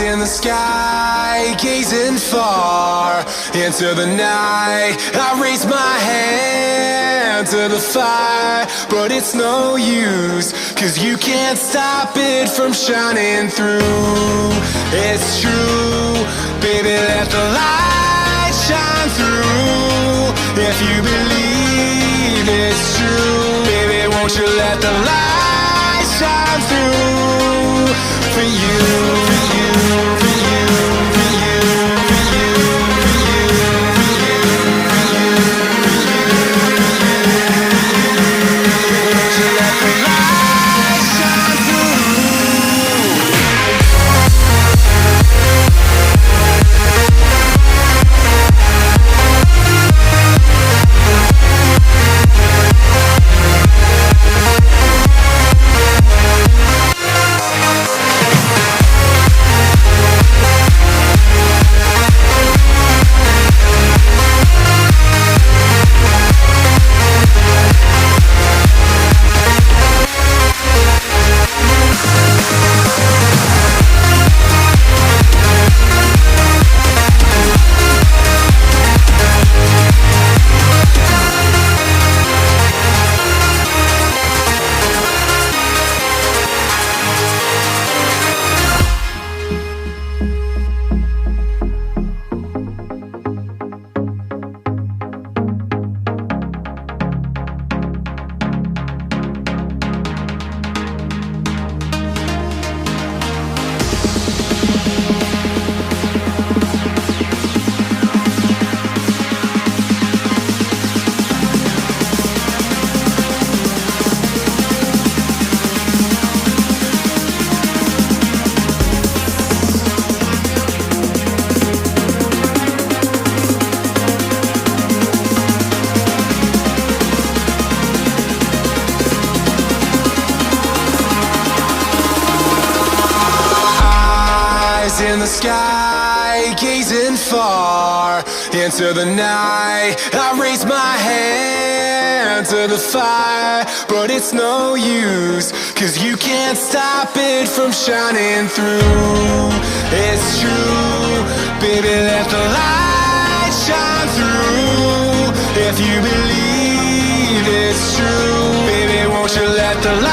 in the sky, gazing far into the night. I raise my hand to the fire, but it's no use, 'cause you can't stop it from shining through. It's true, baby, let the light shine through. If you believe it's true, baby, won't you let the light shine through for you, for you, for you, for you, for you, for you, for you, for you, won't you let the light shine through? In the sky, gazing far into the night. I raise my hand to the fire, but it's no use, 'cause you can't stop it from shining through. It's true, baby, let the light shine through. If you believe it's true, baby, won't you let the light